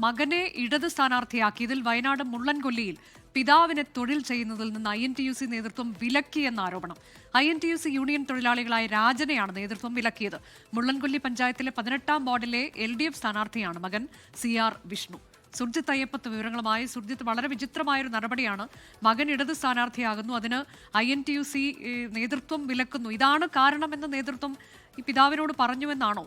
മകനെ ഇടത് സ്ഥാനാർത്ഥിയാക്കിയതിൽ വയനാട് മുള്ളൻകൊല്ലിയിൽ പിതാവിനെ തൊഴിൽ ചെയ്യുന്നതിൽ നിന്ന് INTUC നേതൃത്വം വിലക്കിയെന്ന ആരോപണം. INTUC യൂണിയൻ തൊഴിലാളികളായ രാജനെയാണ് നേതൃത്വം വിലക്കിയത്. മുള്ളൻകൊല്ലി പഞ്ചായത്തിലെ 18ാം വാർഡിലെ LDF സ്ഥാനാർത്ഥിയാണ് മകൻ CR വിഷ്ണു. സുർജിത്ത് അയ്യപ്പത്ത് വിവരങ്ങളുമായി. സുർജിത്ത്, വളരെ വിചിത്രമായൊരു നടപടിയാണ്. മകൻ ഇടത് സ്ഥാനാർത്ഥിയാകുന്നു, അതിന് INTUC നേതൃത്വം വിലക്കുന്നു. ഇതാണ് കാരണമെന്ന് നേതൃത്വം ഈ പിതാവിനോട് പറഞ്ഞുവെന്നാണോ?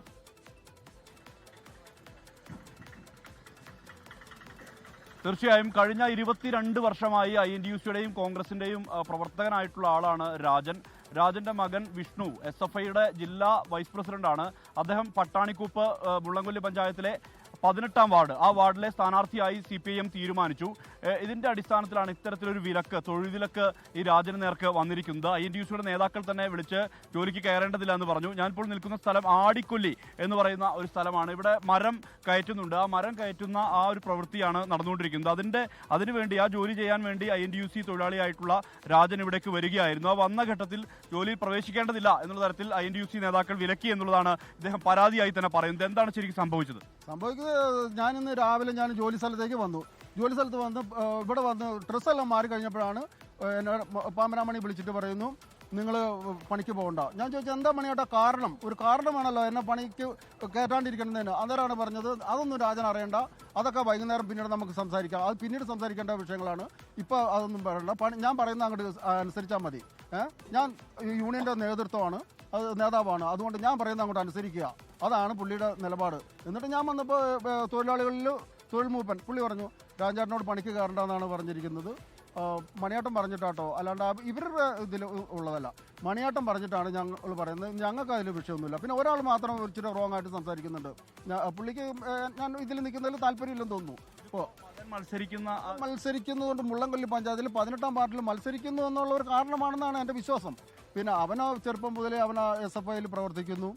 തീർച്ചയായും കഴിഞ്ഞ 22 വർഷമായി INTUCയുടെയും കോൺഗ്രസിന്റെയും പ്രവർത്തകനായിട്ടുള്ള ആളാണ് രാജന്റെ മകൻ വിഷ്ണു SFIയുടെ ജില്ലാ വൈസ് പ്രസിഡന്റാണ്. അദ്ദേഹം പട്ടാണിക്കുപ്പ് മുള്ളൻകൊല്ലി പഞ്ചായത്തിലെ 18ാം വാർഡ്, ആ വാർഡിലെ സ്ഥാനാർത്ഥിയായി CPIM തീരുമാനിച്ചു. ഇതിന്റെ അടിസ്ഥാനത്തിലാണ് ഇത്തരത്തിലൊരു വിലക്ക്, തൊഴിൽ വിലക്ക് ഈ രാജന് നേർക്ക് വന്നിരിക്കുന്നത്. INTUCയുടെ നേതാക്കൾ തന്നെ വിളിച്ച് ജോലിക്ക് കയറേണ്ടതില്ല എന്ന് പറഞ്ഞു. ഞാനിപ്പോൾ നിൽക്കുന്ന സ്ഥലം ആടിക്കൊല്ലി എന്ന് പറയുന്ന ഒരു സ്ഥലമാണ്. ഇവിടെ മരം കയറ്റുന്നുണ്ട്. ആ മരം കയറ്റുന്ന ആ ഒരു പ്രവൃത്തിയാണ് നടന്നുകൊണ്ടിരിക്കുന്നത്. അതിനുവേണ്ടി, ആ ജോലി ചെയ്യാൻ വേണ്ടി INTUC തൊഴിലാളിയായിട്ടുള്ള രാജൻ ഇവിടേക്ക് വരികയായിരുന്നു. ആ വന്ന ഘട്ടത്തിൽ ജോലിയിൽ പ്രവേശിക്കേണ്ടതില്ല എന്നുള്ള തരത്തിൽ INTUC നേതാക്കൾ വിലക്കി എന്നുള്ളതാണ് ഇദ്ദേഹം പരാതിയായി തന്നെ പറയുന്നത്. എന്താണ് ശരിക്കും സംഭവിച്ചത്? ഞാനിന്ന് രാവിലെ ജോലി സ്ഥലത്തേക്ക് വന്നു. ജോലി സ്ഥലത്ത് വന്ന് ഇവിടെ വന്ന് ഡ്രസ്സെല്ലാം മാറി കഴിഞ്ഞപ്പോഴാണ് എന്നോട് പാമരാമണി വിളിച്ചിട്ട് പറയുന്നു, നിങ്ങൾ പണിക്ക് പോകണ്ട. ഞാൻ ചോദിച്ചു, എന്താ മണിയേട്ടാ കാരണം? ഒരു കാരണമാണല്ലോ എന്നെ പണിക്ക് കയറ്റാണ്ടിരിക്കുന്നതിന്. അന്നേരമാണ് പറഞ്ഞത്, അതൊന്നും രാജൻ അറിയണ്ട, അതൊക്കെ വൈകുന്നേരം പിന്നീട് നമുക്ക് സംസാരിക്കാം, അത് പിന്നീട് സംസാരിക്കേണ്ട വിഷയങ്ങളാണ്, ഇപ്പോൾ അതൊന്നും പറയണ്ട, ഞാൻ പറയുന്ന അങ്ങോട്ട് അനുസരിച്ചാൽ മതി. ഞാൻ യൂണിയൻ്റെ നേതൃത്വമാണ്, അത് നേതാവാണ്, അതുകൊണ്ട് ഞാൻ പറയുന്നത് അങ്ങോട്ട് അനുസരിക്കുക, അതാണ് പുള്ളിയുടെ നിലപാട്. എന്നിട്ട് ഞാൻ വന്നപ്പോൾ തൊഴിലാളികളിൽ തൊഴിൽ മൂപ്പൻ പുള്ളി പറഞ്ഞു, രാജാട്ടിനോട് പണിക്ക് കയറണ്ടെന്നാണ് പറഞ്ഞിരിക്കുന്നത്. മണിയാട്ടം പറഞ്ഞിട്ടാട്ടോ, അല്ലാണ്ട് ഇവരുടെ ഇതിൽ ഉള്ളതല്ല, മണിയാട്ടം പറഞ്ഞിട്ടാണ് ഞങ്ങൾ പറയുന്നത്. ഞങ്ങൾക്ക് അതിൽ വിഷയമൊന്നുമില്ല. പിന്നെ ഒരാൾ മാത്രം ഇച്ചിരി റോങ് ആയിട്ട് സംസാരിക്കുന്നുണ്ട്. പുള്ളിക്ക് ഞാൻ ഇതിൽ നിൽക്കുന്നതിൽ താല്പര്യമില്ലെന്ന് തോന്നുന്നു. അപ്പോൾ മത്സരിക്കുന്നതുകൊണ്ട് മുള്ളൻകൊല്ലി പഞ്ചായത്തിൽ 18ാം വാർഡിൽ മത്സരിക്കുന്നു എന്നുള്ള ഒരു കാരണമാണെന്നാണ് എൻ്റെ വിശ്വാസം. പിന്നെ അവന് ചെറുപ്പം മുതലേ അവൻ SFIയിൽ പ്രവർത്തിക്കുന്നു.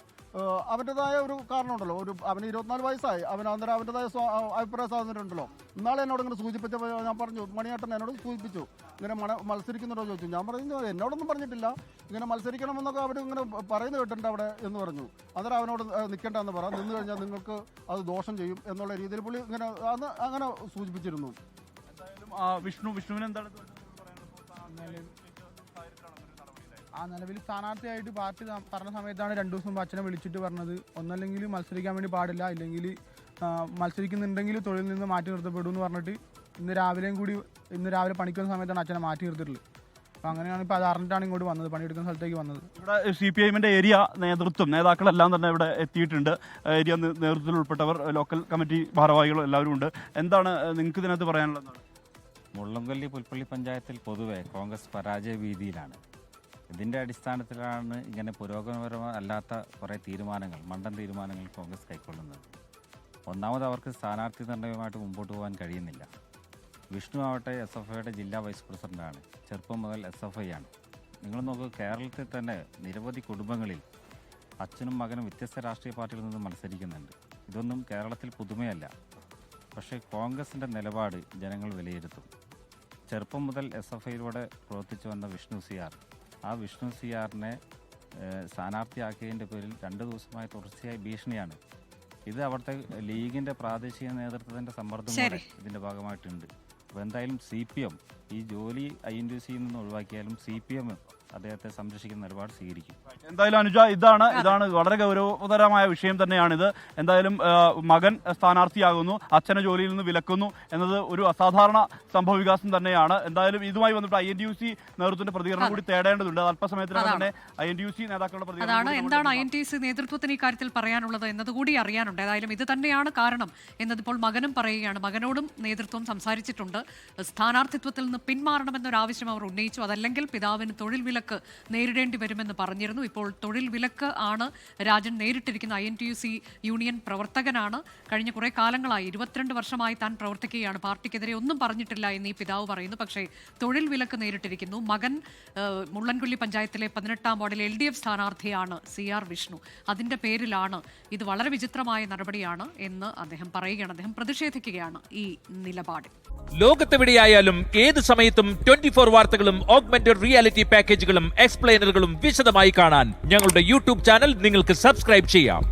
അവൻ്റെതായ ഒരു കാരണമുണ്ടല്ലോ, അവന് 24 വയസ്സായി, അന്നേരം അവൻ്റെതായ അഭിപ്രായ സ്വാതന്ത്ര്യം ഉണ്ടല്ലോ. ഇന്നാളെ എന്നോട് ഇങ്ങനെ സൂചിപ്പിച്ചപ്പോൾ ഞാൻ പറഞ്ഞു, മണിയേട്ടൻ എന്നോട് സൂചിപ്പിച്ചു, ഇങ്ങനെ മത്സരിക്കുന്നുണ്ടോ ചോദിച്ചു. ഞാൻ പറഞ്ഞു, എന്നോടൊന്നും പറഞ്ഞിട്ടില്ല, ഇങ്ങനെ മത്സരിക്കണമെന്നൊക്കെ അവർ ഇങ്ങനെ പറയുന്നത് കേട്ടിട്ടുണ്ട് അവിടെ എന്ന് പറഞ്ഞു. അന്നേരം അവനോട് നിൽക്കേണ്ടെന്ന് പറ, നിന്ന് കഴിഞ്ഞാൽ നിങ്ങൾക്ക് അത് ദോഷം ചെയ്യും എന്നുള്ള രീതിയിൽ പുള്ളി ഇങ്ങനെ അങ്ങനെ സൂചിപ്പിച്ചിരുന്നു. വിഷ്ണുവിന് എന്താണ് നിലവിൽ സ്ഥാനാർത്ഥിയായിട്ട് പാർട്ടി പറഞ്ഞ സമയത്താണ് 2 ദിവസം അച്ഛനെ വിളിച്ചിട്ട് പറഞ്ഞത്, ഒന്നല്ലെങ്കിൽ മത്സരിക്കാൻ വേണ്ടി പാടില്ല, ഇല്ലെങ്കിൽ മത്സരിക്കുന്നുണ്ടെങ്കിൽ തൊഴിൽ നിന്ന് മാറ്റി നിർത്തപ്പെടും എന്ന് പറഞ്ഞിട്ട് ഇന്ന് രാവിലെ പണിക്കുന്ന സമയത്താണ് അച്ഛനെ മാറ്റി നിർത്തിയിട്ടുള്ളത്. അപ്പോൾ അങ്ങനെയാണ് ഇപ്പോൾ അത് അറിഞ്ഞിട്ടാണ് ഇങ്ങോട്ട് വന്നത്, പണിയെടുക്കുന്ന സ്ഥലത്തേക്ക് വന്നത്. ഇവിടെ CPIMന്റെ ഏരിയ നേതാക്കളെല്ലാം തന്നെ ഇവിടെ എത്തിയിട്ടുണ്ട്. ഏരിയ നേതൃത്വത്തിൽ ഉൾപ്പെട്ടവർ, ലോക്കൽ കമ്മിറ്റി ഭാരവാഹികളും എല്ലാവരും ഉണ്ട്. എന്താണ് നിങ്ങൾക്ക് ഇതിനകത്ത് പറയാനുള്ളത്? മുള്ളൻകൊല്ലി പുൽപ്പള്ളി പഞ്ചായത്തിൽ പൊതുവെ കോൺഗ്രസ് പരാജയ ഭീതിയിലാണ്. ഇതിൻ്റെ അടിസ്ഥാനത്തിലാണ് ഇങ്ങനെ പുരോഗമനപരമല്ലാത്ത കുറേ മണ്ടൻ തീരുമാനങ്ങൾ കോൺഗ്രസ് കൈക്കൊള്ളുന്നത്. ഒന്നാമത് അവർക്ക് സ്ഥാനാർത്ഥി നിർണ്ണയവുമായിട്ട് മുമ്പോട്ട് പോകാൻ കഴിയുന്നില്ല. വിഷ്ണു ആവട്ടെ SFIയുടെ ജില്ലാ വൈസ് പ്രസിഡന്റാണ്, ചെറുപ്പം മുതൽ SFI ആണ്. നിങ്ങൾ നോക്കൂ, കേരളത്തിൽ തന്നെ നിരവധി കുടുംബങ്ങളിൽ അച്ഛനും മകനും വ്യത്യസ്ത രാഷ്ട്രീയ പാർട്ടികളിൽ നിന്ന് മത്സരിക്കുന്നുണ്ട്. ഇതൊന്നും കേരളത്തിൽ പുതുമയല്ല. പക്ഷേ കോൺഗ്രസിൻ്റെ നിലപാട് ജനങ്ങൾ വിലയിരുത്തും. ചെറുപ്പം മുതൽ SFIയിലൂടെ പ്രവർത്തിച്ചു വന്ന വിഷ്ണു CRനെ സ്ഥാനാർത്ഥിയാക്കിയതിൻ്റെ പേരിൽ 2 ദിവസമായി തുടർച്ചയായി ഭീഷണിയാണ്. ഇത് അവിടുത്തെ ലീഗിൻ്റെ പ്രാദേശിക നേതൃത്വത്തിൻ്റെ സമ്മർദ്ദം കൂടെ ഇതിൻ്റെ ഭാഗമായിട്ടുണ്ട്. അപ്പോൾ എന്തായാലും CPM ഈ ജോലി INTUCയിൽ നിന്ന് ഒഴിവാക്കിയാലും CPM അദ്ദേഹത്തെ സംരക്ഷിക്കുന്ന നിലപാട് സ്വീകരിക്കും. എന്തായാലും അനുജ, ഇതാണ് വളരെ ഗൗരവതരമായ വിഷയം തന്നെയാണിത്. എന്തായാലും മകൻ സ്ഥാനാർത്ഥിയാകുന്നു, അച്ഛനെ ജോലിയിൽ നിന്ന് വിലക്കുന്നു എന്നത് ഒരു അസാധാരണ സംഭവ വികാസം തന്നെയാണ്. എന്തായാലും ഇതുമായി വന്നിട്ട് INTUC നേതൃത്വത്തിന്റെ പ്രതികരണം കൂടി തേടേണ്ടതുണ്ട്. അല്പസമയത്തിനകം തന്നെ INTUC നേതാക്കളുടെ പ്രതികരണം. എന്താണ് INTUC നേതൃത്വത്തിന് ഈ കാര്യത്തിൽ പറയാനുള്ളത് എന്നതുകൂടി അറിയാനുണ്ട്. ഏതായാലും ഇത് തന്നെയാണ് കാരണം എന്നതിപ്പോൾ മകനും പറയുകയാണ്. മകനോടും നേതൃത്വം സംസാരിച്ചിട്ടുണ്ട്. സ്ഥാനാർത്ഥിത്വത്തിൽ നിന്ന് പിന്മാറണമെന്നൊരാവശ്യം അവർ ഉന്നയിച്ചു. അതല്ലെങ്കിൽ പിതാവിന് തൊഴിൽ വിലക്ക് നേരിടേണ്ടി വരുമെന്ന് പറഞ്ഞിരുന്നു. ഇപ്പോൾ തൊഴിൽ വിലക്ക് ആണ് രാജൻ നേരിട്ടിരിക്കുന്ന. INTUC യൂണിയൻ പ്രവർത്തകനാണ്. കഴിഞ്ഞ കുറെ കാലങ്ങളായി 22 വർഷമായി താൻ പ്രവർത്തിക്കുകയാണ്. പാർട്ടിക്കെതിരെ ഒന്നും പറഞ്ഞിട്ടില്ല എന്ന് ഈ പിതാവ് പറയുന്നു. പക്ഷേ തൊഴിൽ വിലക്ക് നേരിട്ടിരിക്കുന്നു. മകൻ മുള്ളൻകൊല്ലി പഞ്ചായത്തിലെ 18ാം വാർഡിലെ LDF സ്ഥാനാർത്ഥിയാണ് CR വിഷ്ണു. അതിന്റെ പേരിലാണ് ഇത്. വളരെ വിചിത്രമായ നടപടിയാണ് എന്ന് അദ്ദേഹം പറയുകയാണ്. അദ്ദേഹം പ്രതിഷേധിക്കുകയാണ് ഈ നിലപാടിൽ. ലോകത്തെവിടെയായാലും ഏത് സമയത്തും 24 വാർത്തകളും ഓഗ്മെന്റഡ് റിയാലിറ്റി പാക്കേജുകളും എക്സ്പ്ലെയിനറുകളും വിശദമായി കാണാൻ ഞങ്ങളുടെ YouTube ചാനൽ നിങ്ങൾക്ക് സബ്സ്ക്രൈബ് ചെയ്യാം.